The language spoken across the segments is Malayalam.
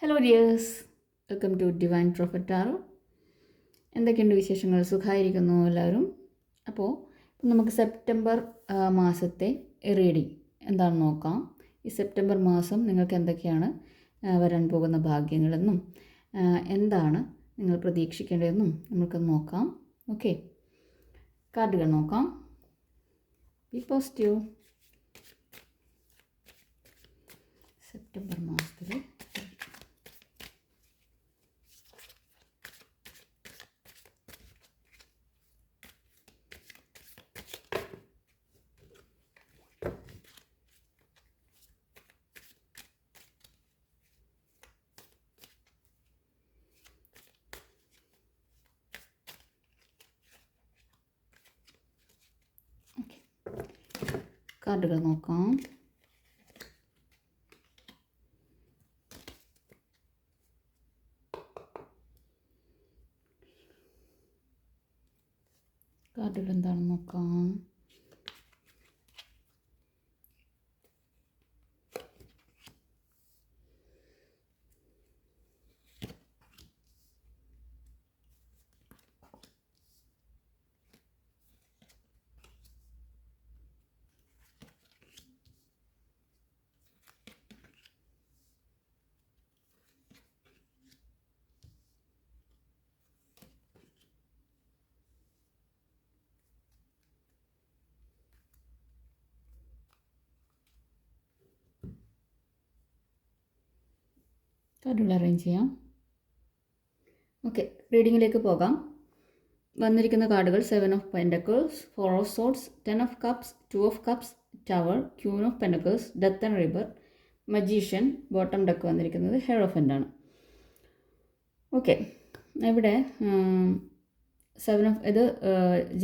Hello dears, welcome to Divine Prophet Tarot. എന്തൊക്കെയുണ്ട് വിശേഷങ്ങൾ? സുഖമായിരിക്കുന്നു എല്ലാവരും? അപ്പോൾ നമുക്ക് സെപ്റ്റംബർ മാസത്തെ റീഡിങ് എന്താണെന്ന് നോക്കാം. ഈ സെപ്റ്റംബർ മാസം നിങ്ങൾക്ക് എന്തൊക്കെയാണ് വരാൻ പോകുന്ന ഭാഗ്യങ്ങളെന്നും എന്താണ് നിങ്ങൾ പ്രതീക്ഷിക്കേണ്ടതെന്നും നമുക്കൊന്ന് നോക്കാം. ഓക്കെ, കാർഡുകൾ നോക്കാം. B positive. സെപ്റ്റംബർ മാസത്തിൽ കാർഡുകൾ നോക്കാം. കാർഡുകൾ എന്താണെന്ന് നോക്കാം. കാർഡുകൾ അറേഞ്ച് ചെയ്യാം. ഓക്കെ, റീഡിങ്ങിലേക്ക് പോകാം. വന്നിരിക്കുന്ന കാർഡുകൾ 7 of pentacles, 4 of swords, 10 of cups, 2 of cups, tower, queen of pentacles, death and rebirth, magician. Bottom deck വന്നിരിക്കുന്നത് ഹെയറോഫൻ്റ് ആണ്. ഓക്കെ, ഇവിടെ 7 ഓഫ് ഇത്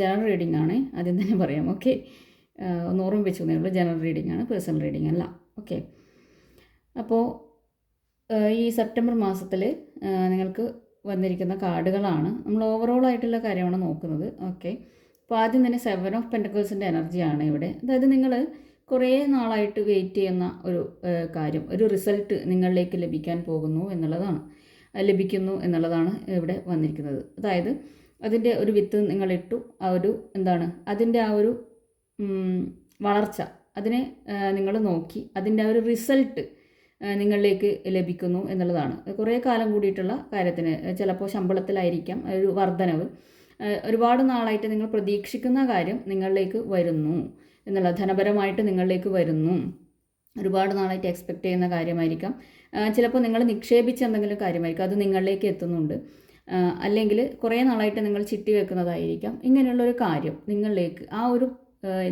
ജനറൽ റീഡിംഗ് ആണ്, ആദ്യം തന്നെ പറയാം. ഓക്കെ, ഒന്ന് ഓർമ്മിപ്പിച്ചു തന്നേ ഉള്ളൂ, ജനറൽ റീഡിംഗ് ആണ്, പേഴ്സണൽ റീഡിംഗ് അല്ല. ഓക്കെ, അപ്പോൾ ഈ സെപ്റ്റംബർ മാസത്തിൽ നിങ്ങൾക്ക് വന്നിരിക്കുന്ന കാർഡുകളാണ്. നമ്മൾ ഓവറോൾ ആയിട്ടുള്ള കാര്യമാണ് നോക്കുന്നത്. ഓക്കെ, അപ്പോൾ ആദ്യം തന്നെ 7 ഓഫ് പെൻറ്റക്കിൾസിൻ്റെ എനർജിയാണ് ഇവിടെ. അതായത് നിങ്ങൾ കുറേ നാളായിട്ട് വെയിറ്റ് ചെയ്യുന്ന ഒരു കാര്യം, ഒരു റിസൾട്ട് നിങ്ങളിലേക്ക് ലഭിക്കുന്നു എന്നുള്ളതാണ് ഇവിടെ വന്നിരിക്കുന്നത്. അതായത് അതിൻ്റെ ഒരു വിത്ത് നിങ്ങളിട്ടു, ആ ഒരു അതിൻ്റെ ആ ഒരു വളർച്ച, അതിനെ നിങ്ങൾ നോക്കി, അതിൻ്റെ ആ ഒരു റിസൾട്ട് നിങ്ങളിലേക്ക് ലഭിക്കുന്നു എന്നുള്ളതാണ്. കുറേ കാലം കൂടിയിട്ടുള്ള കാര്യത്തിന്, ചിലപ്പോൾ ശമ്പളത്തിലായിരിക്കാം ഒരു വർധനവ്, ഒരുപാട് നാളായിട്ട് നിങ്ങൾ പ്രതീക്ഷിക്കുന്ന കാര്യം നിങ്ങളിലേക്ക് വരുന്നു എന്നുള്ള, ധനപരമായിട്ട് നിങ്ങളിലേക്ക് വരുന്നു. ഒരുപാട് നാളായിട്ട് എക്സ്പെക്റ്റ് ചെയ്യുന്ന കാര്യമായിരിക്കാം, ചിലപ്പോൾ നിങ്ങൾ നിക്ഷേപിച്ച എന്തെങ്കിലും കാര്യമായിരിക്കും, അത് നിങ്ങളിലേക്ക് എത്തുന്നുണ്ട്. അല്ലെങ്കിൽ കുറേ നാളായിട്ട് നിങ്ങൾ ചിട്ടി വെക്കുന്നതായിരിക്കാം. ഇങ്ങനെയുള്ളൊരു കാര്യം നിങ്ങളിലേക്ക്, ആ ഒരു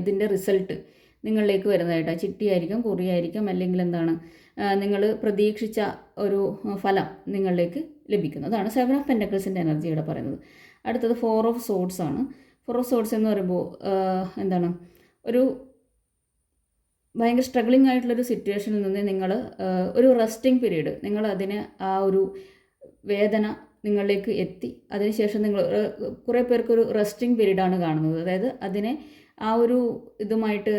ഇതിൻ്റെ റിസൾട്ട് നിങ്ങളിലേക്ക് വരുന്നതായിട്ടാണ്. ചിട്ടിയായിരിക്കാം, കുറിയായിരിക്കാം, അല്ലെങ്കിൽ നിങ്ങൾ പ്രതീക്ഷിച്ച ഒരു ഫലം നിങ്ങളിലേക്ക് ലഭിക്കുന്നതാണ് 7 ഓഫ് പെൻറ്റക്കിൾസിൻ്റെ എനർജി ഇവിടെ പറയുന്നത്. അടുത്തത് 4 ഓഫ് സോർഡ്സ് ആണ്. 4 ഓഫ് സോർഡ്സ് എന്ന് പറയുമ്പോൾ ഒരു ഭയങ്കര സ്ട്രഗ്ലിംഗ് ആയിട്ടുള്ളൊരു സിറ്റുവേഷനിൽ നിന്ന് നിങ്ങൾ ഒരു റെസ്റ്റിംഗ് പീരീഡ്, നിങ്ങൾ അതിന് ആ ഒരു വേദന നിങ്ങളിലേക്ക് എത്തി, അതിനുശേഷം നിങ്ങൾ കുറേ പേർക്കൊരു റെസ്റ്റിംഗ് പീരീഡാണ് കാണുന്നത്. അതായത് അതിനെ ആ ഒരു ഇതുമായിട്ട്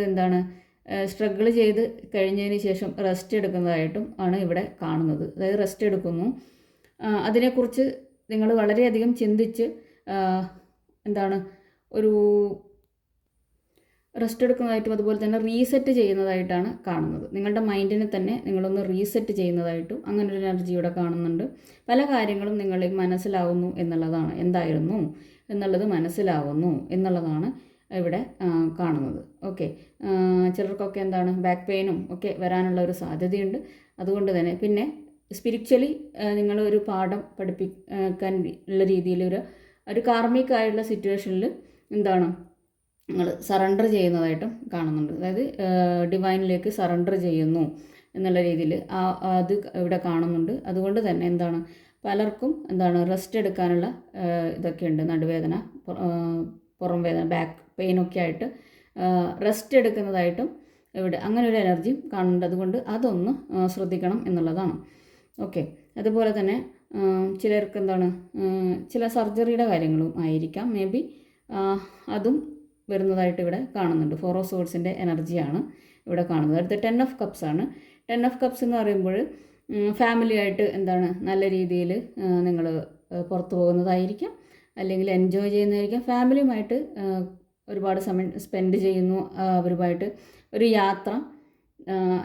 സ്ട്രഗിൾ ചെയ്ത് കഴിഞ്ഞതിന് ശേഷം റെസ്റ്റ് എടുക്കുന്നതായിട്ടും ആണ് ഇവിടെ കാണുന്നത്. അതായത് റെസ്റ്റ് എടുക്കുന്നു, അതിനെക്കുറിച്ച് നിങ്ങൾ വളരെയധികം ചിന്തിച്ച് ഒരു റെസ്റ്റ് എടുക്കുന്നതായിട്ടും അതുപോലെ തന്നെ റീസെറ്റ് ചെയ്യുന്നതായിട്ടാണ് കാണുന്നത്. നിങ്ങളുടെ മൈൻഡിനെ തന്നെ നിങ്ങളൊന്ന് റീസെറ്റ് ചെയ്യുന്നതായിട്ടും അങ്ങനൊരു എനർജി ഇവിടെ കാണുന്നുണ്ട്. പല കാര്യങ്ങളും നിങ്ങളിൽ മനസ്സിലാവുന്നു എന്നുള്ളതാണ്, എന്തായിരുന്നു എന്നുള്ളത് മനസ്സിലാവുന്നു എന്നുള്ളതാണ് ഇവിടെ കാണുന്നത്. ഓക്കെ, ചിലർക്കൊക്കെ ബാക്ക് പെയിനും ഒക്കെ വരാനുള്ള ഒരു സാധ്യതയുണ്ട്. അതുകൊണ്ട് തന്നെ പിന്നെ സ്പിരിച്വലി നിങ്ങളൊരു പാഠം പഠിപ്പിക്കാൻ ഉള്ള രീതിയിൽ ഒരു കാർമിക് ആയിട്ടുള്ള സിറ്റുവേഷനിൽ നിങ്ങൾ സറണ്ടർ ചെയ്യുന്നതായിട്ടും കാണുന്നുണ്ട്. അതായത് ഡിവൈനിലേക്ക് സറണ്ടർ ചെയ്യുന്നു എന്നുള്ള രീതിയിൽ അത് ഇവിടെ കാണുന്നുണ്ട്. അതുകൊണ്ട് തന്നെ പലർക്കും റെസ്റ്റ് എടുക്കാനുള്ള ഇതൊക്കെയുണ്ട്, നടുവേദന, പുറം വേദന, ബാക്ക് പെയിനൊക്കെ ആയിട്ട് റെസ്റ്റ് എടുക്കുന്നതായിട്ടും ഇവിടെ അങ്ങനെ ഒരു എനർജിയും കാണുന്നുണ്ട്. അതുകൊണ്ട് അതൊന്ന് ശ്രദ്ധിക്കണം എന്നുള്ളതാണ്. ഓക്കെ, അതുപോലെ തന്നെ ചിലർക്ക് ചില സർജറിയുടെ കാര്യങ്ങളും ആയിരിക്കാം, മേ ബി അതും വരുന്നതായിട്ട് ഇവിടെ കാണുന്നുണ്ട്. 4 ഓഫ് സോർഡ്സിൻ്റെ എനർജിയാണ് ഇവിടെ കാണുന്നത്. അടുത്ത 10 ഓഫ് കപ്സ് ആണ്. 10 ഓഫ് കപ്സ് എന്ന് പറയുമ്പോൾ ഫാമിലിയായിട്ട് എന്താണ് നല്ല രീതിയിൽ നിങ്ങൾ പുറത്തു പോകുന്നതായിരിക്കാം, അല്ലെങ്കിൽ എൻജോയ് ചെയ്യുന്നതായിരിക്കാം. ഫാമിലിയുമായിട്ട് ഒരുപാട് സമയം സ്പെൻഡ് ചെയ്യുന്നു, അവരുമായിട്ട് ഒരു യാത്ര,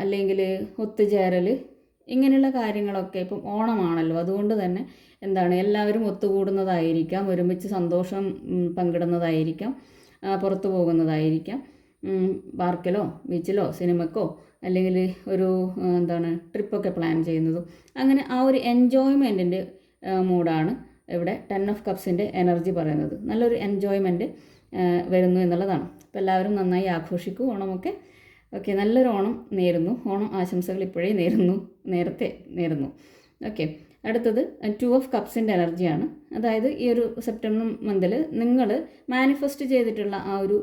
അല്ലെങ്കിൽ ഒത്തുചേരൽ, ഇങ്ങനെയുള്ള കാര്യങ്ങളൊക്കെ. ഇപ്പം ഓണമാണല്ലോ, അതുകൊണ്ട് തന്നെ എന്താണ് എല്ലാവരും ഒത്തുകൂടുന്നതായിരിക്കാം, ഒരുമിച്ച് സന്തോഷം പങ്കിടുന്നതായിരിക്കാം, പുറത്തു പോകുന്നതായിരിക്കാം, പാർക്കിലോ ബീച്ചിലോ സിനിമക്കോ അല്ലെങ്കിൽ ഒരു എന്താണ് ട്രിപ്പൊക്കെ പ്ലാൻ ചെയ്യുന്നതും. അങ്ങനെ ആ ഒരു എൻജോയ്മെൻറ്റിൻ്റെ മൂഡാണ് ഇവിടെ 10 ഓഫ് കപ്സിൻ്റെ എനർജി പറയുന്നത്. നല്ലൊരു എൻജോയ്മെൻറ്റ് വരുന്നു എന്നുള്ളതാണ്. അപ്പോൾ എല്ലാവരും നന്നായി ആഘോഷിക്കൂ ഓണമൊക്കെ. ഓക്കെ, നല്ലൊരു ഓണം നേരുന്നു. ഓണം ആശംസകൾ ഇപ്പോഴേ നേരത്തെ നേരുന്നു. ഓക്കെ, അടുത്തത് 2 ഓഫ് കപ്സിൻ്റെ എനർജിയാണ്. അതായത് ഈ ഒരു സെപ്റ്റംബർ മന്തിൽ നിങ്ങൾ മാനിഫെസ്റ്റ് ചെയ്തിട്ടുള്ള ആ ഒരു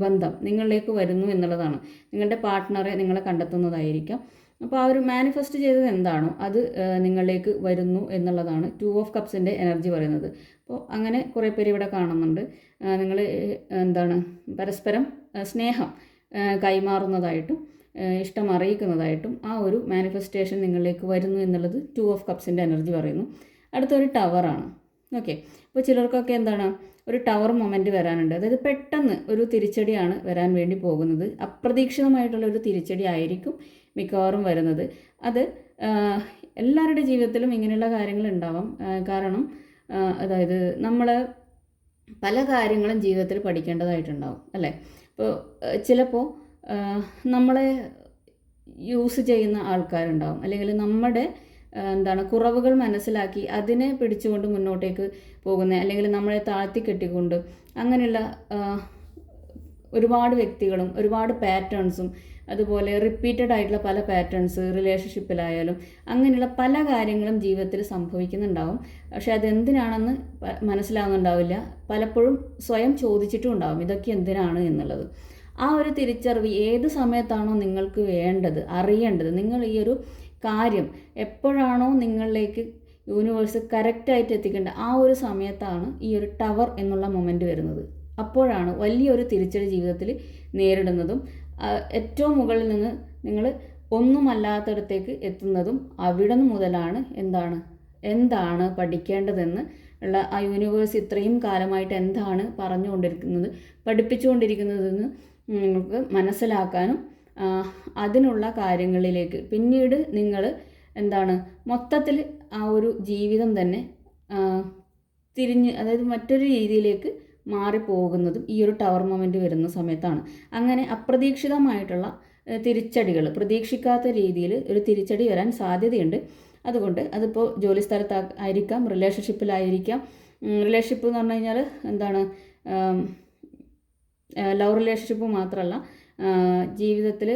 ബന്ധം നിങ്ങളിലേക്ക് വരുന്നു എന്നുള്ളതാണ്. നിങ്ങളുടെ പാർട്ട്ണറെ നിങ്ങളെ കണ്ടെത്തുന്നതായിരിക്കാം. അപ്പോൾ ആ ഒരു മാനിഫെസ്റ്റ് ചെയ്തത് എന്താണോ അത് നിങ്ങളിലേക്ക് വരുന്നു എന്നുള്ളതാണ് 2 ഓഫ് കപ്സിൻ്റെ എനർജി പറയുന്നത്. അപ്പോൾ അങ്ങനെ കുറേ പേര് ഇവിടെ കാണുന്നുണ്ട്. നിങ്ങൾ എന്താണ് പരസ്പരം സ്നേഹം കൈമാറുന്നതായിട്ടും ഇഷ്ടം അറിയിക്കുന്നതായിട്ടും ആ ഒരു മാനിഫെസ്റ്റേഷൻ നിങ്ങളിലേക്ക് വരുന്നു എന്നുള്ളത് 2 ഓഫ് കപ്സിൻ്റെ എനർജി പറയുന്നു. അടുത്തൊരു ടവറാണ്. ഓക്കെ, അപ്പോൾ ചിലർക്കൊക്കെ എന്താണ് ഒരു ടവർ മൊമെൻറ്റ് വരാനുണ്ട്. അതായത് പെട്ടെന്ന് ഒരു തിരിച്ചടിയാണ് വരാൻ വേണ്ടി പോകുന്നത്. അപ്രതീക്ഷിതമായിട്ടുള്ള ഒരു തിരിച്ചടി ആയിരിക്കും മിക്കവാറും വരുന്നത്. അത് എല്ലാവരുടെ ജീവിതത്തിലും ഇങ്ങനെയുള്ള കാര്യങ്ങൾ ഉണ്ടാവാം. കാരണം അതായത് നമ്മൾ പല കാര്യങ്ങളും ജീവിതത്തിൽ പഠിക്കേണ്ടതായിട്ടുണ്ടാവും അല്ലേ. ഇപ്പോൾ ചിലപ്പോൾ നമ്മളെ യൂസ് ചെയ്യുന്ന ആൾക്കാരുണ്ടാവും, അല്ലെങ്കിൽ നമ്മുടെ എന്താണ് കുറവുകൾ മനസ്സിലാക്കി അതിനെ പിടിച്ചുകൊണ്ട് മുന്നോട്ടേക്ക് പോകുന്ന, അല്ലെങ്കിൽ നമ്മളെ താഴ്ത്തി കെട്ടിക്കൊണ്ട് അങ്ങനെയുള്ള ഒരുപാട് വ്യക്തികളും ഒരുപാട് പാറ്റേൺസും, അതുപോലെ റിപ്പീറ്റഡ് ആയിട്ടുള്ള പല പാറ്റേൺസ് റിലേഷൻഷിപ്പിലായാലും അങ്ങനെയുള്ള പല കാര്യങ്ങളും ജീവിതത്തിൽ സംഭവിക്കുന്നുണ്ടാവും. പക്ഷെ അതെന്തിനാണെന്ന് മനസ്സിലാവുന്നുണ്ടാവില്ല. പലപ്പോഴും സ്വയം ചോദിച്ചിട്ടും ഉണ്ടാവും ഇതൊക്കെ എന്തിനാണ് എന്നുള്ളത്. ആ ഒരു തിരിച്ചറിവ് ഏത് സമയത്താണോ നിങ്ങൾക്ക് വേണ്ടത്, അറിയേണ്ടത്, നിങ്ങൾ ഈ ഒരു കാര്യം എപ്പോഴാണോ നിങ്ങളിലേക്ക് യൂണിവേഴ്സ് കറക്റ്റായിട്ട് എത്തിക്കേണ്ടത് ആ ഒരു സമയത്താണ് ഈ ഒരു ടവർ എന്നുള്ള മൊമെൻ്റ് വരുന്നത്. അപ്പോഴാണ് വലിയൊരു തിരിച്ചടി ജീവിതത്തിൽ നേരിടുന്നതും ഏറ്റവും മുകളിൽ നിന്ന് നിങ്ങൾ ഒന്നുമല്ലാത്തടത്തേക്ക് എത്തുന്നതും അവിടെ മുതലാണ് എന്താണ് പഠിക്കേണ്ടതെന്ന് ഉള്ള ആ യൂണിവേഴ്സ് ഇത്രയും കാലമായിട്ട് എന്താണ് പറഞ്ഞുകൊണ്ടിരിക്കുന്നത്, പഠിപ്പിച്ചുകൊണ്ടിരിക്കുന്നതെന്ന് നിങ്ങൾക്ക് മനസ്സിലാക്കാനും അതിനുള്ള കാര്യങ്ങളിലേക്ക് പിന്നീട് നിങ്ങൾ മൊത്തത്തിൽ ആ ഒരു ജീവിതം തന്നെ അതായത് മറ്റൊരു രീതിയിലേക്ക് മാറിപ്പോകുന്നതും ഈ ഒരു ടവർ മൊമെൻറ്റ് വരുന്ന സമയത്താണ്. അങ്ങനെ അപ്രതീക്ഷിതമായിട്ടുള്ള തിരിച്ചടികൾ, പ്രതീക്ഷിക്കാത്ത രീതിയിൽ ഒരു തിരിച്ചടി വരാൻ സാധ്യതയുണ്ട്. അതുകൊണ്ട് അതിപ്പോൾ ജോലി സ്ഥലത്ത് ആയിരിക്കാം, റിലേഷൻഷിപ്പിലായിരിക്കാം. റിലേഷൻഷിപ്പ് എന്ന് പറഞ്ഞു കഴിഞ്ഞാൽ ലവ് റിലേഷൻഷിപ്പ് മാത്രമല്ല, ജീവിതത്തിൽ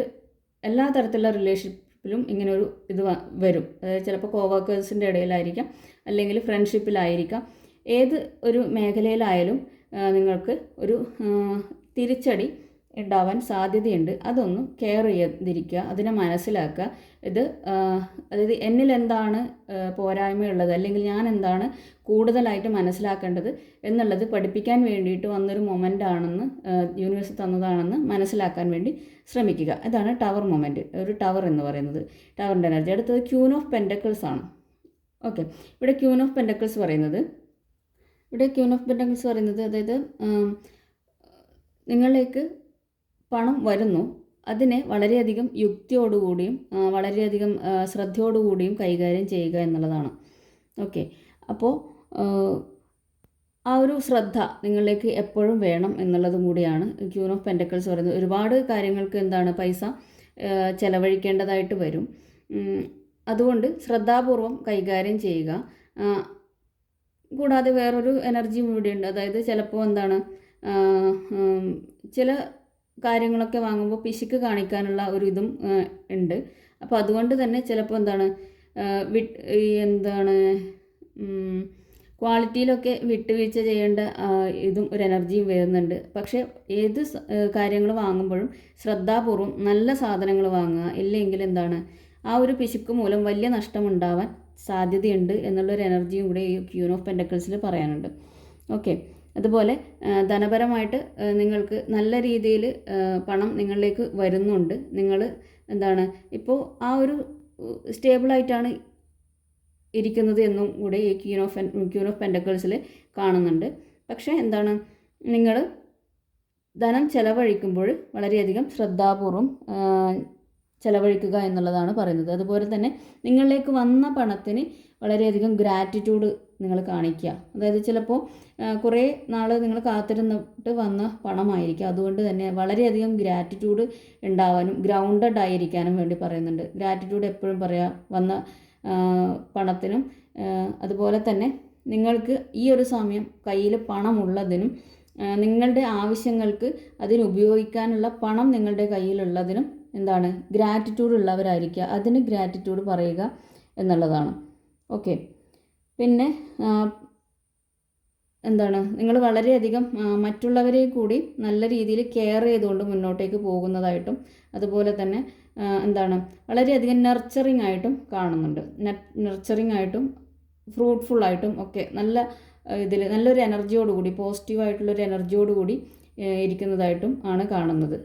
എല്ലാ തരത്തിലുള്ള റിലേഷൻഷിപ്പിലും ഇങ്ങനെ ഒരു ഇത് വരും. അതായത് ചിലപ്പോൾ കോവർക്കേഴ്സിൻ്റെ ഇടയിലായിരിക്കാം, അല്ലെങ്കിൽ ഫ്രണ്ട്ഷിപ്പിലായിരിക്കാം. ഏത് ഒരു മേഖലയിലായാലും നിങ്ങൾക്ക് ഒരു തിരിച്ചടി ഉണ്ടാവാൻ സാധ്യതയുണ്ട്. അതൊന്നും കെയർ ചെയ്യാതിരിക്കുക, അതിനെ മനസ്സിലാക്കുക. അതായത് എന്നിൽ എന്താണ് പോരായ്മയുള്ളത്, അല്ലെങ്കിൽ ഞാൻ എന്താണ് കൂടുതലായിട്ട് മനസ്സിലാക്കേണ്ടത് എന്നുള്ളത് പഠിപ്പിക്കാൻ വേണ്ടിയിട്ട് വന്നൊരു മൊമെൻ്റ് ആണെന്ന് യൂണിവേഴ്സ് തന്നതാണെന്ന് മനസ്സിലാക്കാൻ വേണ്ടി ശ്രമിക്കുക. ഇതാണ് ടവർ മൊമെൻറ്റ്, ഒരു ടവർ എന്ന് പറയുന്നത്, ടവറിൻ്റെ എനർജി. അടുത്തത് ക്യൂൻ ഓഫ് പെൻറ്റക്കിൾസ് ആണ്. ഓക്കെ, ഇവിടെ ക്യൂൻ ഓഫ് പെൻറ്റക്കിൾസ് പറയുന്നത് അതായത് നിങ്ങളിലേക്ക് പണം വരുന്നു, അതിനെ വളരെയധികം യുക്തിയോടുകൂടിയും വളരെയധികം ശ്രദ്ധയോടുകൂടിയും കൈകാര്യം ചെയ്യുക എന്നുള്ളതാണ്. ഓക്കെ, അപ്പോൾ ആ ഒരു ശ്രദ്ധ നിങ്ങളിലേക്ക് എപ്പോഴും വേണം എന്നുള്ളതും കൂടിയാണ് ക്യൂൻ ഓഫ് പെൻറ്റക്കിൾസ് പറയുന്നത്. ഒരുപാട് കാര്യങ്ങൾക്ക് പൈസ ചെലവഴിക്കേണ്ടതായിട്ട് വരും. അതുകൊണ്ട് ശ്രദ്ധാപൂർവം കൈകാര്യം ചെയ്യുക. കൂടാതെ വേറൊരു എനർജിയും ഇവിടെയുണ്ട്. അതായത് ചിലപ്പോൾ ചില കാര്യങ്ങളൊക്കെ വാങ്ങുമ്പോൾ പിശുക്ക് കാണിക്കാനുള്ള ഒരു ഇതും ഉണ്ട്. അപ്പോൾ അതുകൊണ്ട് തന്നെ ചിലപ്പോൾ ക്വാളിറ്റിയിലൊക്കെ വിട്ടുവീഴ്ച ചെയ്യേണ്ട ഇതും ഒരു എനർജിയും വരുന്നുണ്ട്. പക്ഷേ ഏത് കാര്യങ്ങൾ വാങ്ങുമ്പോഴും ശ്രദ്ധാപൂർവം നല്ല സാധനങ്ങൾ വാങ്ങുക. ഇല്ലെങ്കിൽ ആ ഒരു പിശുക്ക് മൂലം വലിയ നഷ്ടമുണ്ടാവാൻ സാധ്യതയുണ്ട് എന്നുള്ളൊരു എനർജിയും കൂടെ ഈ ക്യൂൻ ഓഫ് പെൻറ്റക്കിൾസിൽ പറയാനുണ്ട്. ഓക്കെ, അതുപോലെ ധനപരമായിട്ട് നിങ്ങൾക്ക് നല്ല രീതിയിൽ പണം നിങ്ങളിലേക്ക് വരുന്നുണ്ട്. നിങ്ങൾ ഇപ്പോൾ ആ ഒരു സ്റ്റേബിളായിട്ടാണ് ഇരിക്കുന്നത് എന്നും കൂടെ ഈ ക്വീൻ ഓഫ് പെൻഡക്കിൾസിൽ കാണുന്നുണ്ട്. പക്ഷേ എന്താണ്, നിങ്ങൾ ധനം ചെലവഴിക്കുമ്പോൾ വളരെയധികം ശ്രദ്ധാപൂർവം ചെലവഴിക്കുക എന്നുള്ളതാണ് പറയുന്നത്. അതുപോലെ തന്നെ നിങ്ങളിലേക്ക് വന്ന പണത്തിന് വളരെയധികം ഗ്രാറ്റിറ്റ്യൂഡ് നിങ്ങൾ കാണിക്കുക. അതായത് ചിലപ്പോൾ കുറേ നാൾ നിങ്ങൾ കാത്തിരുന്നിട്ട് വന്ന പണമായിരിക്കും. അതുകൊണ്ട് തന്നെ വളരെയധികം ഗ്രാറ്റിറ്റ്യൂഡ് ഉണ്ടാവാനും ഗ്രൗണ്ടഡ് ആയിരിക്കാനും വേണ്ടി പറയുന്നുണ്ട്. ഗ്രാറ്റിറ്റ്യൂഡ് എപ്പോഴും വന്ന പണത്തിനും അതുപോലെ തന്നെ നിങ്ങൾക്ക് ഈ ഒരു സമയം കയ്യിൽ പണമുള്ളതിനും നിങ്ങളുടെ ആവശ്യങ്ങൾക്ക് അതിനുപയോഗിക്കാനുള്ള പണം നിങ്ങളുടെ കയ്യിലുള്ളതിനും എന്താണ്, ഗ്രാറ്റിറ്റ്യൂഡ് ഉള്ളവരായിരിക്കുക. അതിന് ഗ്രാറ്റിറ്റ്യൂഡ് പറയുക എന്നുള്ളതാണ്. ഓക്കെ. പിന്നെ എന്താണ്, നിങ്ങൾ വളരെയധികം മറ്റുള്ളവരെ കൂടി നല്ല രീതിയിൽ കെയർ ചെയ്തുകൊണ്ട് മുന്നോട്ടേക്ക് പോകുന്നതായിട്ടും അതുപോലെ തന്നെ എന്താണ്, വളരെയധികം നർച്ചറിങ് ആയിട്ടും കാണുന്നുണ്ട്. നർച്ചറിങ് ആയിട്ടും ഫ്രൂട്ട്ഫുള്ളായിട്ടും ഒക്കെ നല്ല ഇതിൽ നല്ലൊരു എനർജിയോടുകൂടി, പോസിറ്റീവായിട്ടുള്ളൊരു എനർജിയോടുകൂടി ഇരിക്കുന്നതായിട്ടും ആണ് കാണുന്നത്.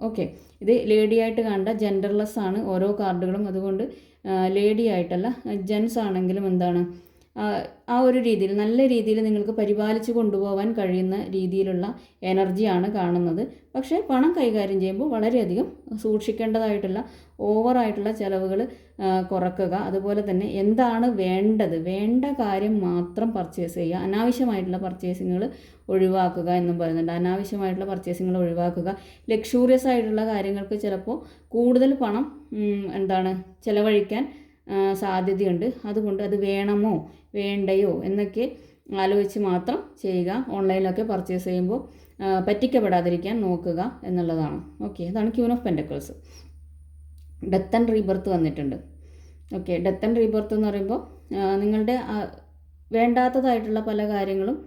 ഓക്കെ. ഇത് ലേഡി ആയിട്ട് കണ്ട ജെൻഡർലെസ് ആണ് ഓരോ കാർഡുകളും. അതുകൊണ്ട് ലേഡി ആയിട്ടല്ല, ജെൻസ് ആണെങ്കിലും എന്താണ്, ആ ഒരു രീതിയിൽ നല്ല രീതിയിൽ നിങ്ങൾക്ക് പരിപാലിച്ച് കൊണ്ടുപോകാൻ കഴിയുന്ന രീതിയിലുള്ള എനർജിയാണ് കാണുന്നത്. പക്ഷേ പണം കൈകാര്യം ചെയ്യുമ്പോൾ വളരെയധികം സൂക്ഷിക്കേണ്ടതായിട്ടുള്ള ഓവറായിട്ടുള്ള ചിലവുകൾ കുറക്കുക. അതുപോലെ തന്നെ എന്താണ് വേണ്ടത്, വേണ്ട കാര്യം മാത്രം പർച്ചേസ് ചെയ്യുക. അനാവശ്യമായിട്ടുള്ള പർച്ചേസിങ്ങുകൾ ഒഴിവാക്കുക എന്നും പറയുന്നുണ്ട്. അനാവശ്യമായിട്ടുള്ള പർച്ചേസിങ്ങുകൾ ഒഴിവാക്കുക. ലക്ഷൂറിയസ് ആയിട്ടുള്ള കാര്യങ്ങൾക്ക് ചിലപ്പോൾ കൂടുതൽ പണം എന്താണ് ചിലവഴിക്കാൻ സാധ്യതയുണ്ട്. അതുകൊണ്ട് അത് വേണമോ വേണ്ടയോ എന്നൊക്കെ ആലോചിച്ച് മാത്രം ചെയ്യുക. ഓൺലൈനിലൊക്കെ പർച്ചേസ് ചെയ്യുമ്പോൾ പറ്റിക്കപ്പെടാതിരിക്കാൻ നോക്കുക എന്നുള്ളതാണ്. ഓക്കെ. അതാണ് Queen of pentacles. Death and rebirth വന്നിട്ടുണ്ട്. ഓക്കെ. ഡെത്ത് ആൻഡ് റീബർത്ത് എന്ന് പറയുമ്പോൾ നിങ്ങളുടെ വേണ്ടാത്തതായിട്ടുള്ള പല കാര്യങ്ങളും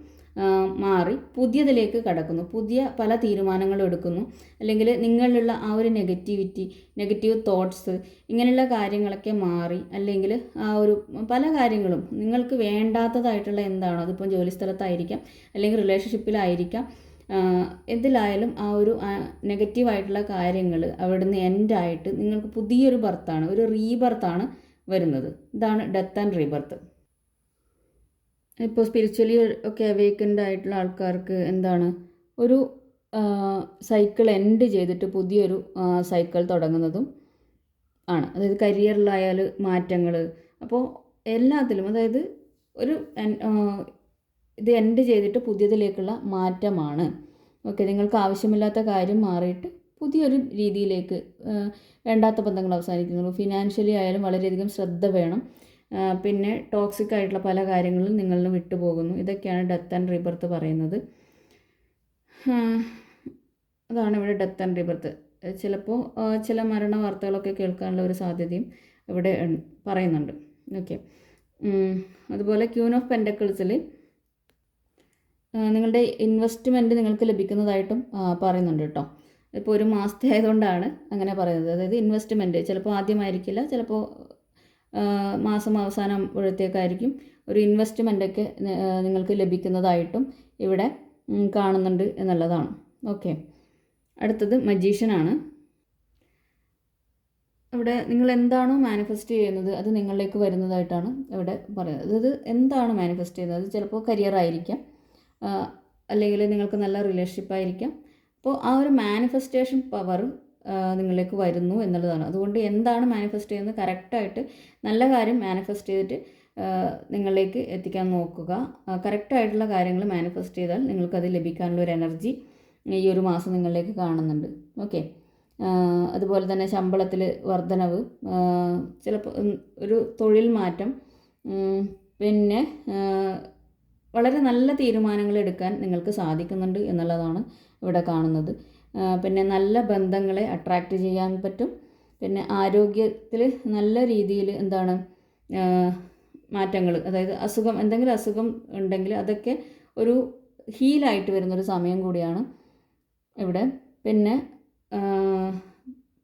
മാറി പുതിയതിലേക്ക് കടക്കുന്നു. പുതിയ പല തീരുമാനങ്ങളും എടുക്കുന്നു. അല്ലെങ്കിൽ നിങ്ങളിലുള്ള ആ ഒരു നെഗറ്റീവ് തോട്ട്സ് ഇങ്ങനെയുള്ള കാര്യങ്ങളൊക്കെ മാറി, അല്ലെങ്കിൽ ആ ഒരു പല കാര്യങ്ങളും നിങ്ങൾക്ക് വേണ്ടാത്തതായിട്ടുള്ള എന്താണോ, അതിപ്പം ജോലിസ്ഥലത്തായിരിക്കാം അല്ലെങ്കിൽ റിലേഷൻഷിപ്പിലായിരിക്കാം, എന്തിലായാലും ആ ഒരു നെഗറ്റീവായിട്ടുള്ള കാര്യങ്ങൾ അവിടുന്ന് എൻഡായിട്ട് നിങ്ങൾക്ക് പുതിയൊരു ബർത്താണ്, ഒരു റീബർത്താണ് വരുന്നത്. ഇതാണ് ഡെത്ത് ആൻഡ് റീബർത്ത്. ഇപ്പോൾ സ്പിരിച്വലി ഒക്കെ അവേക്കൻഡ് ആയിട്ടുള്ള ആൾക്കാർക്ക് എന്താണ്, ഒരു സൈക്കിൾ എൻഡ് ചെയ്തിട്ട് പുതിയൊരു സൈക്കിൾ തുടങ്ങുന്നതും ആണ്. അതായത് കരിയറിലായാൽ മാറ്റങ്ങൾ, അപ്പോൾ എല്ലാത്തിലും അതായത് ഒരു ഇത് എൻഡ് ചെയ്തിട്ട് പുതിയതിലേക്കുള്ള മാറ്റമാണ്. ഓക്കെ. നിങ്ങൾക്ക് ആവശ്യമില്ലാത്ത കാര്യം മാറിയിട്ട് പുതിയൊരു രീതിയിലേക്ക്, വേണ്ടാത്ത ബന്ധങ്ങൾ അവസാനിക്കുന്നു. ഫിനാൻഷ്യലി ആയാലും വളരെയധികം ശ്രദ്ധ വേണം. പിന്നെ ടോക്സിക് ആയിട്ടുള്ള പല കാര്യങ്ങളും നിങ്ങളിൽ നിന്ന് വിട്ടുപോകുന്നു. ഇതൊക്കെയാണ് ഡെത്ത് ആൻഡ് റീബർത്ത് പറയുന്നത്. അതാണ് ഇവിടെ ഡെത്ത് ആൻഡ് റീബർത്ത്. ചിലപ്പോൾ ചില മരണ വാർത്തകളൊക്കെ കേൾക്കാനുള്ള ഒരു സാധ്യതയും ഇവിടെ പറയുന്നുണ്ട്. ഓക്കെ. അതുപോലെ ക്വീൻ ഓഫ് പെൻഡക്കിൾസിൽ നിങ്ങളുടെ ഇൻവെസ്റ്റ്മെൻറ്റ് നിങ്ങൾക്ക് ലഭിക്കുന്നതായിട്ടും പറയുന്നുണ്ട് കേട്ടോ. ഇപ്പോൾ ഒരു മാസത്തെ ആയതുകൊണ്ടാണ് അങ്ങനെ പറയുന്നത്. അതായത് ഇൻവെസ്റ്റ്മെൻറ്റ് ചിലപ്പോൾ ആദ്യമായിരിക്കില്ല, ചിലപ്പോൾ മാസം അവസാനമ്പോഴത്തേക്കായിരിക്കും ഒരു ഇൻവെസ്റ്റ്മെൻറ്റൊക്കെ നിങ്ങൾക്ക് ലഭിക്കുന്നതായിട്ടും ഇവിടെ കാണുന്നുണ്ട് എന്നുള്ളതാണ്. ഓക്കെ. അടുത്തത് മജീഷ്യനാണ്. ഇവിടെ നിങ്ങൾ എന്താണോ മാനിഫെസ്റ്റ് ചെയ്യുന്നത് അത് നിങ്ങളിലേക്ക് വരുന്നതായിട്ടാണ് ഇവിടെ പറയുന്നത്. അതായത് എന്താണ് മാനിഫെസ്റ്റ് ചെയ്യുന്നത്, അത് ചിലപ്പോൾ കരിയർ ആയിരിക്കാം, അല്ലെങ്കിൽ നിങ്ങൾക്ക് നല്ല റിലേഷൻഷിപ്പ് ആയിരിക്കാം. അപ്പോൾ ആ ഒരു മാനിഫെസ്റ്റേഷൻ പവർ നിങ്ങളിലേക്ക് വരുന്നു എന്നുള്ളതാണ്. അതുകൊണ്ട് എന്താണ് മാനിഫെസ്റ്റ് ചെയ്യുന്നത്, കറക്റ്റായിട്ട് നല്ല കാര്യം മാനിഫെസ്റ്റ് ചെയ്തിട്ട് നിങ്ങളിലേക്ക് എത്തിക്കാൻ നോക്കുക. കറക്റ്റായിട്ടുള്ള കാര്യങ്ങൾ മാനിഫെസ്റ്റ് ചെയ്താൽ നിങ്ങൾക്കത് ലഭിക്കാനുള്ള ഒരു എനർജി ഈ ഒരു മാസം നിങ്ങളിലേക്ക് കാണുന്നുണ്ട്. ഓക്കെ. അതുപോലെ തന്നെ ശമ്പളത്തിൽ വർധനവ്, ചിലപ്പോൾ ഒരു തൊഴിൽ മാറ്റം, പിന്നെ വളരെ നല്ല തീരുമാനങ്ങൾ എടുക്കാൻ നിങ്ങൾക്ക് സാധിക്കുന്നുണ്ട് എന്നുള്ളതാണ് ഇവിടെ കാണുന്നത്. പിന്നെ നല്ല ബന്ധങ്ങളെ അട്രാക്റ്റ് ചെയ്യാൻ പറ്റും. പിന്നെ ആരോഗ്യത്തിൽ നല്ല രീതിയിൽ എന്താണ് മാറ്റങ്ങൾ, അതായത് എന്തെങ്കിലും അസുഖം ഉണ്ടെങ്കിൽ അതൊക്കെ ഒരു ഹീലായിട്ട് വരുന്നൊരു സമയം കൂടിയാണ് ഇവിടെ. പിന്നെ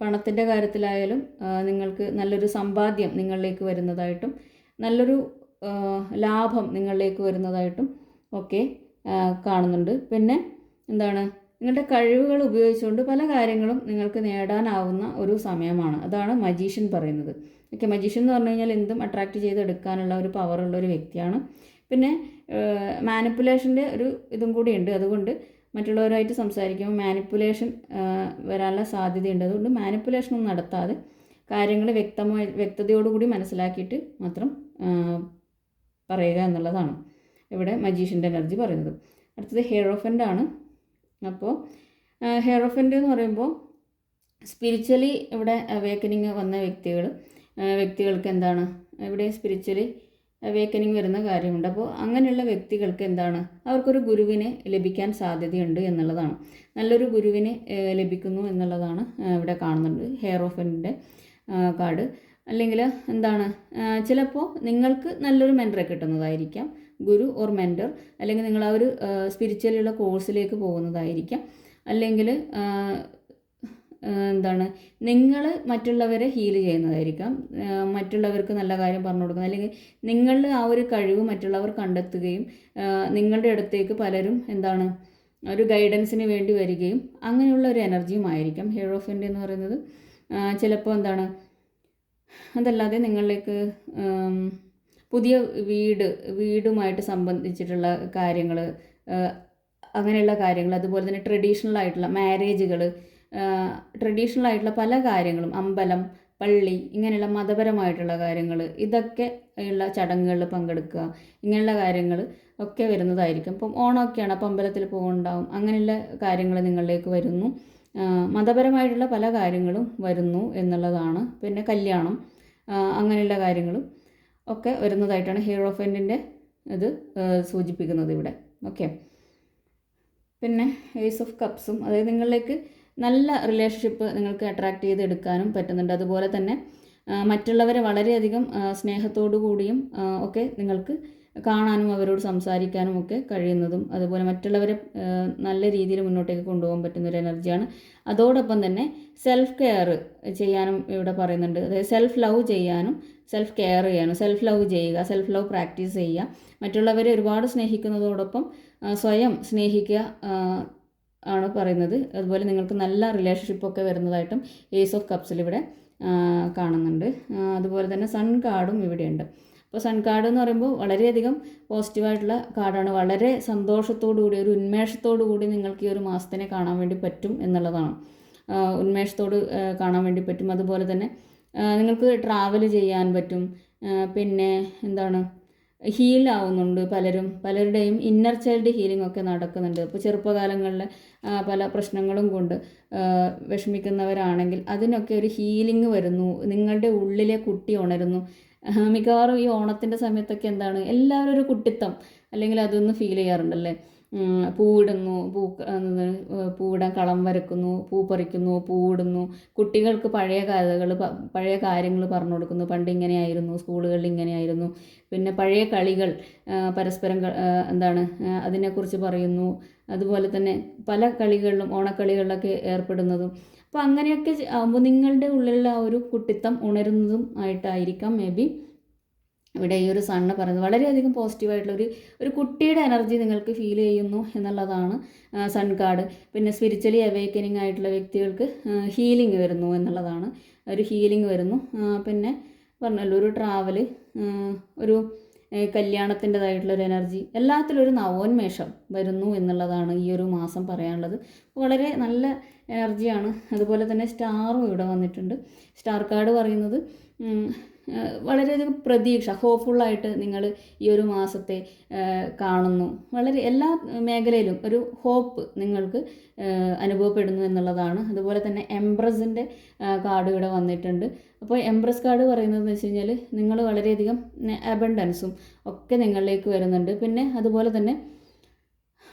പണത്തിൻ്റെ കാര്യത്തിലായാലും നിങ്ങൾക്ക് നല്ലൊരു സമ്പാദ്യം നിങ്ങളിലേക്ക് വരുന്നതായിട്ടും നല്ലൊരു ലാഭം നിങ്ങളിലേക്ക് വരുന്നതായിട്ടും ഒക്കെ കാണുന്നുണ്ട്. പിന്നെ എന്താണ്, നിങ്ങളുടെ കഴിവുകൾ ഉപയോഗിച്ചുകൊണ്ട് പല കാര്യങ്ങളും നിങ്ങൾക്ക് നേടാനാവുന്ന ഒരു സമയമാണ്. അതാണ് മജീഷ്യൻ പറയുന്നത്. ഓക്കെ, മജീഷ്യൻ എന്ന് പറഞ്ഞു കഴിഞ്ഞാൽ എന്തും അട്രാക്റ്റ് ചെയ്തെടുക്കാനുള്ള ഒരു പവറുള്ള ഒരു വ്യക്തിയാണ്. പിന്നെ മാനിപ്പുലേഷൻ്റെ ഒരു ഇതും കൂടിയുണ്ട്. അതുകൊണ്ട് മറ്റുള്ളവരായിട്ട് സംസാരിക്കുമ്പോൾ മാനിപ്പുലേഷൻ വരാനുള്ള സാധ്യതയുണ്ട്. അതുകൊണ്ട് മാനിപ്പുലേഷനൊന്നും നടത്താതെ കാര്യങ്ങൾ വ്യക്തതയോടുകൂടി മനസ്സിലാക്കിയിട്ട് മാത്രം പറയുക എന്നുള്ളതാണ് ഇവിടെ മജീഷ്യൻ്റെ എനർജി പറയുന്നത്. അടുത്തത് ഹെയറോഫൻ്റ് ആണ്. അപ്പോൾ ഹെയറോഫൻ്റ് എന്ന് പറയുമ്പോൾ സ്പിരിച്വലി ഇവിടെ അവേക്കനിങ് വന്ന വ്യക്തികൾക്ക് എന്താണ് ഇവിടെ സ്പിരിച്വലി അവേക്കനിങ് വരുന്ന കാര്യമുണ്ട്. അപ്പോൾ അങ്ങനെയുള്ള വ്യക്തികൾക്ക് എന്താണ് അവർക്കൊരു ഗുരുവിനെ ലഭിക്കാൻ സാധ്യതയുണ്ട് എന്നുള്ളതാണ്. നല്ലൊരു ഗുരുവിനെ ലഭിക്കുന്നു എന്നുള്ളതാണ് ഇവിടെ കാണുന്നുണ്ട് ഹെയറോഫൻ്റിൻ്റെ കാർഡ്. അല്ലെങ്കിൽ എന്താണ് ചിലപ്പോൾ നിങ്ങൾക്ക് നല്ലൊരു മെൻറ്ററെ കിട്ടുന്നതായിരിക്കാം, ഗുരു ഓർ മെൻറ്റർ. അല്ലെങ്കിൽ നിങ്ങൾ ആ ഒരു സ്പിരിച്വലിയുള്ള കോഴ്സിലേക്ക് പോകുന്നതായിരിക്കാം. അല്ലെങ്കിൽ എന്താണ് നിങ്ങൾ മറ്റുള്ളവരെ ഹീൽ ചെയ്യുന്നതായിരിക്കാം, മറ്റുള്ളവർക്ക് നല്ല കാര്യം പറഞ്ഞു കൊടുക്കുന്നത്. അല്ലെങ്കിൽ നിങ്ങളുടെ ആ ഒരു കഴിവ് മറ്റുള്ളവർ കണ്ടെത്തുകയും നിങ്ങളുടെ അടുത്തേക്ക് പലരും എന്താണ് ഒരു ഗൈഡൻസിന് വേണ്ടി വരികയും അങ്ങനെയുള്ള ഒരു എനർജിയും ആയിരിക്കാം ഹെയറോഫൻ്റ് എന്ന് പറയുന്നത്. ചിലപ്പോൾ എന്താണ് അതല്ലാതെ നിങ്ങളിലേക്ക് പുതിയ വീടുമായിട്ട് സംബന്ധിച്ചിട്ടുള്ള കാര്യങ്ങൾ, അങ്ങനെയുള്ള കാര്യങ്ങൾ, അതുപോലെ തന്നെ ട്രഡീഷണൽ ആയിട്ടുള്ള മാരേജുകൾ, ട്രഡീഷണൽ ആയിട്ടുള്ള പല കാര്യങ്ങളും, അമ്പലം, പള്ളി, ഇങ്ങനെയുള്ള മതപരമായിട്ടുള്ള കാര്യങ്ങൾ, ഇതൊക്കെ ഉള്ള ചടങ്ങുകളിൽ പങ്കെടുക്കുക, ഇങ്ങനെയുള്ള കാര്യങ്ങൾ ഒക്കെ വരുന്നതായിരിക്കും. ഇപ്പം ഓണമൊക്കെയാണ്, അപ്പം അമ്പലത്തിൽ പോകുന്നുണ്ടാവും. അങ്ങനെയുള്ള കാര്യങ്ങൾ നിങ്ങളിലേക്ക് വരുന്നു. മതപരമായിട്ടുള്ള പല കാര്യങ്ങളും വരുന്നു എന്നുള്ളതാണ്. പിന്നെ കല്യാണം, അങ്ങനെയുള്ള കാര്യങ്ങളും ഒക്കെ വരുന്നതായിട്ടാണ് ഹീറോഫൻ്റിൻ്റെ ഇത് സൂചിപ്പിക്കുന്നത് ഇവിടെ. ഓക്കെ, പിന്നെ ഏസ് ഓഫ് കപ്സും, അതായത് നിങ്ങളിലേക്ക് നല്ല റിലേഷൻഷിപ്പ് നിങ്ങൾക്ക് അട്രാക്റ്റ് ചെയ്തെടുക്കാനും പറ്റുന്നുണ്ട്. അതുപോലെ തന്നെ മറ്റുള്ളവരെ വളരെയധികം സ്നേഹത്തോടു കൂടിയും ഒക്കെ നിങ്ങൾക്ക് കാണാനും അവരോട് സംസാരിക്കാനും ഒക്കെ കഴിയുന്നതും, അതുപോലെ മറ്റുള്ളവരെ നല്ല രീതിയിൽ മുന്നോട്ടേക്ക് കൊണ്ടുപോകാൻ പറ്റുന്നൊരു എനർജിയാണ്. അതോടൊപ്പം തന്നെ സെൽഫ് കെയർ ചെയ്യാനും ഇവിടെ പറയുന്നുണ്ട്. അതായത് സെൽഫ് ലവ് ചെയ്യാനും സെൽഫ് കെയർ ചെയ്യാനും, സെൽഫ് ലവ് ചെയ്യുക, സെൽഫ് ലവ് പ്രാക്ടീസ് ചെയ്യുക, മറ്റുള്ളവരെ ഒരുപാട് സ്നേഹിക്കുന്നതോടൊപ്പം സ്വയം സ്നേഹിക്കുക ആണ് പറയുന്നത്. അതുപോലെ നിങ്ങൾക്ക് നല്ല റിലേഷൻഷിപ്പൊക്കെ വരുന്നതായിട്ടും ഏസ് ഓഫ് കപ്സിൽ ഇവിടെ കാണുന്നുണ്ട്. അതുപോലെ തന്നെ സൺ കാർഡും ഇവിടെയുണ്ട്. അപ്പോൾ സൺ കാർഡ് എന്ന് പറയുമ്പോൾ വളരെയധികം പോസിറ്റീവായിട്ടുള്ള കാർഡാണ്. വളരെ സന്തോഷത്തോടു കൂടി, ഒരു ഉന്മേഷത്തോടു കൂടി നിങ്ങൾക്ക് ഈ ഒരു മാസത്തിനെ കാണാൻ വേണ്ടി പറ്റും എന്നുള്ളതാണ്. ഉന്മേഷത്തോട് കാണാൻ വേണ്ടി പറ്റും. അതുപോലെ തന്നെ നിങ്ങൾക്ക് ട്രാവൽ ചെയ്യാൻ പറ്റും. പിന്നെ എന്താണ് ഹീലാവുന്നുണ്ട് പലരുടെയും ഇന്നർ ചൈൽഡ് ഹീലിംഗ് ഒക്കെ നടക്കുന്നുണ്ട്. ഇപ്പോൾ ചെറുപ്പകാലങ്ങളിൽ പല പ്രശ്നങ്ങളും കൊണ്ട് വിഷമിക്കുന്നവരാണെങ്കിൽ അതിനൊക്കെ ഒരു ഹീലിംഗ് വരുന്നു. നിങ്ങളുടെ ഉള്ളിലെ കുട്ടി ഉണരുന്നു. മിക്കവാറും ഈ ഓണത്തിൻ്റെ സമയത്തൊക്കെ എന്താണ് എല്ലാവരും ഒരു കുട്ടിത്തം അല്ലെങ്കിൽ അതൊന്ന് ഫീൽ ചെയ്യാറുണ്ടല്ലേ. പൂവിടുന്നു, പൂവിടാൻ കളം വരക്കുന്നു, പൂ പറിക്കുന്നു, പൂവിടുന്നു, കുട്ടികൾക്ക് പഴയ കഥകൾ, പഴയ കാര്യങ്ങൾ പറഞ്ഞു കൊടുക്കുന്നു. പണ്ട് ഇങ്ങനെയായിരുന്നു, സ്കൂളുകളിൽ ഇങ്ങനെയായിരുന്നു. പിന്നെ പഴയ കളികൾ പരസ്പരം എന്താണ് അതിനെക്കുറിച്ച് പറയുന്നു. അതുപോലെ തന്നെ പല കളികളിലും ഓണക്കളികളിലൊക്കെ ഏർപ്പെടുന്നതും. അപ്പോൾ അങ്ങനെയൊക്കെ ആകുമ്പോൾ നിങ്ങളുടെ ഉള്ളിലുള്ള ആ ഒരു കുട്ടിത്തം ഉണരുന്നതും ആയിട്ടായിരിക്കാം മേ ബി ഇവിടെ ഈ ഒരു സണ്ണ് പറയുന്നത്. വളരെയധികം പോസിറ്റീവായിട്ടുള്ള ഒരു കുട്ടിയുടെ എനർജി നിങ്ങൾക്ക് ഫീൽ ചെയ്യുന്നു എന്നുള്ളതാണ് സൺ കാർഡ്. പിന്നെ സ്പിരിച്വലി അവേക്കനിങ് ആയിട്ടുള്ള വ്യക്തികൾക്ക് ഹീലിംഗ് വരുന്നു എന്നുള്ളതാണ്. ഒരു ഹീലിംഗ് വരുന്നു. പിന്നെ പറഞ്ഞല്ലോ ഒരു ട്രാവൽ, ഒരു കല്യാണത്തിൻ്റെതായിട്ടുള്ളൊരു എനർജി, എല്ലാത്തിലും ഒരു നവോന്മേഷം വരുന്നു എന്നുള്ളതാണ് ഈ ഒരു മാസം പറയാനുള്ളത്. വളരെ നല്ല എനർജിയാണ്. അതുപോലെ തന്നെ സ്റ്റാറും ഇവിടെ വന്നിട്ടുണ്ട്. സ്റ്റാർ കാർഡ് പറയുന്നത് വളരെയധികം പ്രതീക്ഷ, ഹോപ്പ്ഫുള്ളായിട്ട് നിങ്ങൾ ഈ ഒരു മാസത്തെ കാണുന്നു. വളരെ എല്ലാ മേഖലയിലും ഒരു ഹോപ്പ് നിങ്ങൾക്ക് അനുഭവപ്പെടുന്നു എന്നുള്ളതാണ്. അതുപോലെ തന്നെ എംപ്രസിൻ്റെ കാർഡ് ഇവിടെ വന്നിട്ടുണ്ട്. അപ്പോൾ എംപ്രസ് കാർഡ് പറയുന്നതെന്ന് വെച്ച് കഴിഞ്ഞാൽ നിങ്ങൾ വളരെയധികം അബണ്ടൻസും ഒക്കെ നിങ്ങളിലേക്ക് വരുന്നുണ്ട്. പിന്നെ അതുപോലെ തന്നെ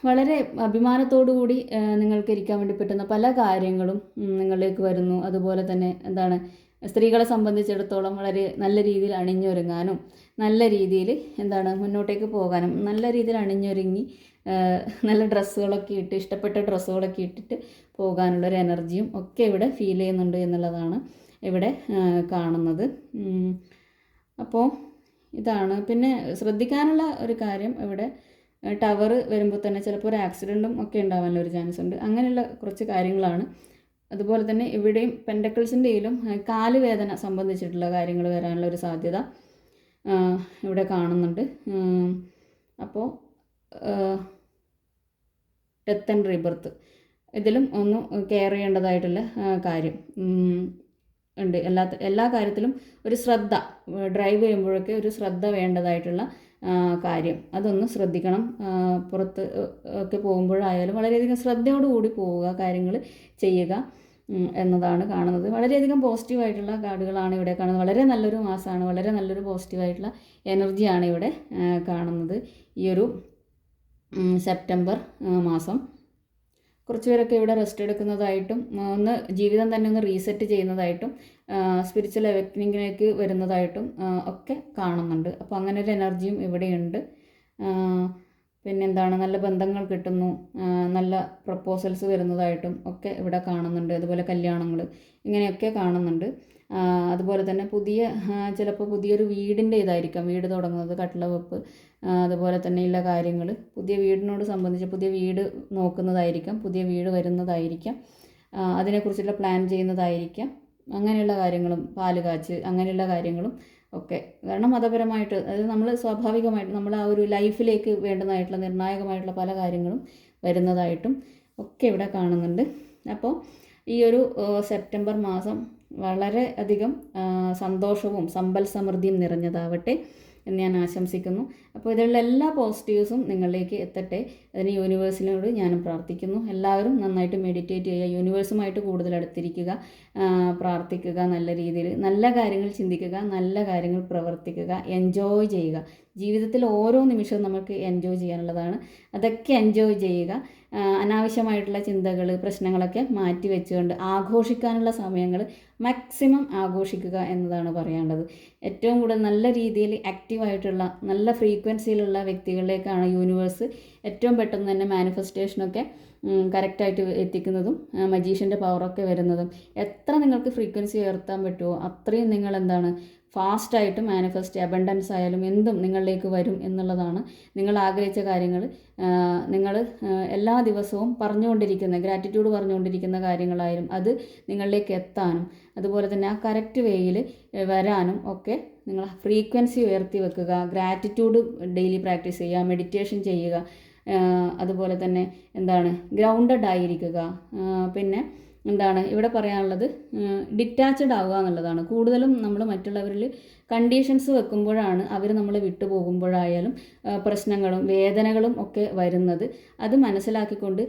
വളരെ അഭിമാനത്തോടു കൂടി നിങ്ങൾക്ക് ഇരിക്കാൻ വേണ്ടി പറ്റുന്ന പല കാര്യങ്ങളും നിങ്ങളിലേക്ക് വരുന്നു. അതുപോലെ തന്നെ എന്താണ് സ്ത്രീകളെ സംബന്ധിച്ചിടത്തോളം വളരെ നല്ല രീതിയിൽ അണിഞ്ഞൊരുങ്ങാനും നല്ല രീതിയിൽ എന്താണ് മുന്നോട്ടേക്ക് പോകാനും നല്ല രീതിയിൽ അണിഞ്ഞൊരുങ്ങി നല്ല ഡ്രസ്സുകളൊക്കെ ഇട്ട്, ഇഷ്ടപ്പെട്ട ഡ്രസ്സുകളൊക്കെ ഇട്ടിട്ട് പോകാനുള്ളൊരു എനർജിയും ഒക്കെ ഇവിടെ ഫീൽ ചെയ്യുന്നുണ്ട് എന്നുള്ളതാണ് ഇവിടെ കാണുന്നത്. അപ്പോൾ ഇതാണ്. പിന്നെ ശ്രദ്ധിക്കാനുള്ള ഒരു കാര്യം, ഇവിടെ ടവർ വരുമ്പോൾ തന്നെ ചിലപ്പോൾ ഒരു ആക്സിഡൻറ്റും ഒക്കെ ഉണ്ടാവാനുള്ള ഒരു ചാൻസ് ഉണ്ട്. അങ്ങനെയുള്ള കുറച്ച് കാര്യങ്ങളാണ് അതുപോലെ തന്നെ ഇവിടെയും പെൻഡക്കിൾസിൻ്റെയിലും കാല് വേദന സംബന്ധിച്ചിട്ടുള്ള കാര്യങ്ങൾ വരാനുള്ള ഒരു സാധ്യത ഇവിടെ കാണുന്നുണ്ട്. അപ്പോൾ ഡെത്ത് ആൻഡ് റീബർത്ത് ഇതിലും ഒന്ന് കെയർ ചെയ്യേണ്ടതായിട്ടുള്ള കാര്യം ഉണ്ട്. എല്ലാ കാര്യത്തിലും ഒരു ശ്രദ്ധ, ഡ്രൈവ് ചെയ്യുമ്പോഴൊക്കെ ഒരു ശ്രദ്ധ വേണ്ടതായിട്ടുള്ള കാര്യം അതൊന്ന് ശ്രദ്ധിക്കണം. പുറത്ത് ഒക്കെ പോകുമ്പോഴായാലും വളരെയധികം ശ്രദ്ധയോടുകൂടി പോവുക, കാര്യങ്ങൾ ചെയ്യുക എന്നതാണ് കാണുന്നത്. വളരെയധികം പോസിറ്റീവായിട്ടുള്ള കാർഡുകളാണ് ഇവിടെ കാണുന്നത്. വളരെ നല്ലൊരു മാസമാണ്, വളരെ നല്ലൊരു പോസിറ്റീവായിട്ടുള്ള എനർജിയാണ് ഇവിടെ കാണുന്നത്. ഈ ഒരു സെപ്റ്റംബർ മാസം കുറച്ച് പേരൊക്കെ ഇവിടെ റെസ്റ്റ് എടുക്കുന്നതായിട്ടും ഒന്ന് ജീവിതം തന്നെ ഒന്ന് റീസെറ്റ് ചെയ്യുന്നതായിട്ടും സ്പിരിച്വൽ അവക്നിങ്ങിലേക്ക് വരുന്നതായിട്ടും ഒക്കെ കാണുന്നുണ്ട്. അപ്പോൾ അങ്ങനെ ഒരു എനർജിയും ഇവിടെയുണ്ട്. പിന്നെന്താണ്, നല്ല ബന്ധങ്ങൾ കിട്ടുന്നു, നല്ല പ്രപ്പോസൽസ് വരുന്നതായിട്ടും ഒക്കെ ഇവിടെ കാണുന്നുണ്ട്. അതുപോലെ കല്യാണങ്ങൾ ഇങ്ങനെയൊക്കെ കാണുന്നുണ്ട്. അതുപോലെ തന്നെ ചിലപ്പോൾ പുതിയൊരു വീടിൻ്റെ ഇതായിരിക്കാം, വീട് തുടങ്ങുന്നത്, കട്ടിള വെപ്പ്, അതുപോലെ തന്നെയുള്ള കാര്യങ്ങൾ, പുതിയ വീടിനോട് സംബന്ധിച്ച് പുതിയ വീട് നോക്കുന്നതായിരിക്കാം, പുതിയ വീട് വരുന്നതായിരിക്കാം, അതിനെക്കുറിച്ചുള്ള പ്ലാൻ ചെയ്യുന്നതായിരിക്കാം. അങ്ങനെയുള്ള കാര്യങ്ങളും പാല് കാച്ച് അങ്ങനെയുള്ള കാര്യങ്ങളും ഒക്കെ. കാരണം മതപരമായിട്ട്, അതായത് നമ്മൾ സ്വാഭാവികമായിട്ട് നമ്മൾ ആ ഒരു ലൈഫിലേക്ക് വേണ്ടതായിട്ടുള്ള നിർണായകമായിട്ടുള്ള പല കാര്യങ്ങളും വരുന്നതായിട്ടും ഒക്കെ ഇവിടെ കാണുന്നുണ്ട്. അപ്പോൾ ഈ ഒരു സെപ്റ്റംബർ മാസം വളരെ അധികം സന്തോഷവും സമ്പൽ സമൃദ്ധിയും നിറഞ്ഞതാവട്ടെ എന്ന് ഞാൻ ആശംസിക്കുന്നു. അപ്പോൾ ഇതിലുള്ള എല്ലാ പോസിറ്റീവ്സും നിങ്ങളിലേക്ക് എത്തട്ടെ, അതിന് യൂണിവേഴ്സിനോട് ഞാനും പ്രാർത്ഥിക്കുന്നു. എല്ലാവരും നന്നായിട്ട് മെഡിറ്റേറ്റ് ചെയ്യുക, യൂണിവേഴ്സുമായിട്ട് കൂടുതൽ അടുത്തിരിക്കുക, പ്രാർത്ഥിക്കുക, നല്ല രീതിയിൽ നല്ല കാര്യങ്ങൾ ചിന്തിക്കുക, നല്ല കാര്യങ്ങൾ പ്രവർത്തിക്കുക, എൻജോയ് ചെയ്യുക. ജീവിതത്തിൽ ഓരോ നിമിഷവും നമുക്ക് എൻജോയ് ചെയ്യാനുള്ളതാണ്. അതൊക്കെ എൻജോയ് ചെയ്യുക. അനാവശ്യമായിട്ടുള്ള ചിന്തകൾ, പ്രശ്നങ്ങളൊക്കെ മാറ്റി വെച്ചുകൊണ്ട് ആഘോഷിക്കാനുള്ള സമയങ്ങൾ മാക്സിമം ആഘോഷിക്കുക എന്നതാണ് പറയാനുള്ളത്. ഏറ്റവും കൂടുതൽ നല്ല രീതിയിൽ ആക്റ്റീവായിട്ടുള്ള നല്ല ഫ്രീക്വൻസിയിലുള്ള വ്യക്തികളിലേക്കാണ് യൂണിവേഴ്സ് ഏറ്റവും പെട്ടെന്ന് തന്നെ മാനിഫെസ്റ്റേഷനൊക്കെ കറക്റ്റായിട്ട് എത്തിക്കുന്നതും മജീഷ്യൻ്റെ പവറൊക്കെ വരുന്നതും. എത്ര നിങ്ങൾക്ക് ഫ്രീക്വൻസി ഉയർത്താൻ പറ്റുമോ അത്രയും നിങ്ങൾ ഫാസ്റ്റായിട്ട് മാനിഫെസ്റ്റ്, അബണ്ടൻസ് ആയാലും എന്തും നിങ്ങളിലേക്ക് വരും എന്നുള്ളതാണ്. നിങ്ങൾ ആഗ്രഹിച്ച കാര്യങ്ങൾ നിങ്ങൾ എല്ലാ ദിവസവും പറഞ്ഞുകൊണ്ടിരിക്കുന്ന, ഗ്രാറ്റിറ്റ്യൂഡ് പറഞ്ഞുകൊണ്ടിരിക്കുന്ന കാര്യങ്ങളായാലും അത് നിങ്ങളിലേക്ക് എത്താനും അതുപോലെ തന്നെ ആ കറക്റ്റ് വേയിൽ വരാനും ഒക്കെ നിങ്ങൾ ഫ്രീക്വൻസി ഉയർത്തി വെക്കുക. ഗ്രാറ്റിറ്റ്യൂഡ് ഡെയിലി പ്രാക്ടീസ് ചെയ്യുക, മെഡിറ്റേഷൻ ചെയ്യുക, അതുപോലെ തന്നെ ഗ്രൗണ്ടഡ് ആയിരിക്കുക. പിന്നെ ഇവിടെ പറയാനുള്ളത് ഡിറ്റാച്ച്ഡ് ആവുക എന്നുള്ളതാണ്. കൂടുതലും നമ്മൾ മറ്റുള്ളവരിൽ കണ്ടീഷൻസ് വെക്കുമ്പോഴാണ് അവർ നമ്മൾ വിട്ടു പോകുമ്പോഴായാലും പ്രശ്നങ്ങളും വേദനകളും ഒക്കെ വരുന്നത്. അത് മനസ്സിലാക്കിക്കൊണ്ട്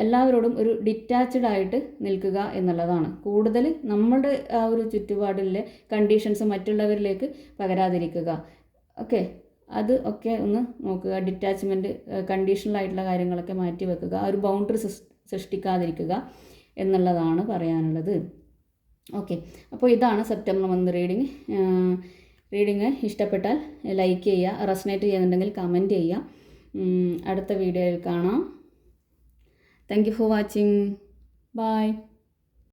എല്ലാവരോടും ഒരു ഡിറ്റാച്ച്ഡ് ആയിട്ട് നിൽക്കുക എന്നുള്ളതാണ്. കൂടുതൽ നമ്മുടെ ആ ഒരു ചുറ്റുപാടിലെ കണ്ടീഷൻസ് മറ്റുള്ളവരിലേക്ക് പകരാതിരിക്കുക. ഓക്കെ, അത് ഒക്കെ ഒന്ന് നോക്കുക. ഡിറ്റാച്ച്മെൻറ്റ്, കണ്ടീഷണലായിട്ടുള്ള കാര്യങ്ങളൊക്കെ മാറ്റി വെക്കുക, ആ ഒരു ബൗണ്ടറി സൃഷ്ടിക്കാതിരിക്കുക എന്നുള്ളതാണ് പറയാനുള്ളത്. ഓക്കെ, അപ്പോൾ ഇതാണ് സെപ്റ്റംബർ മന്ത് റീഡിങ് ഇഷ്ടപ്പെട്ടാൽ ലൈക്ക് ചെയ്യുക, റെസനേറ്റ് ചെയ്യുന്നുണ്ടെങ്കിൽ കമൻറ്റ് ചെയ്യുക. അടുത്ത വീഡിയോയിൽ കാണാം. Thank you for watching. By.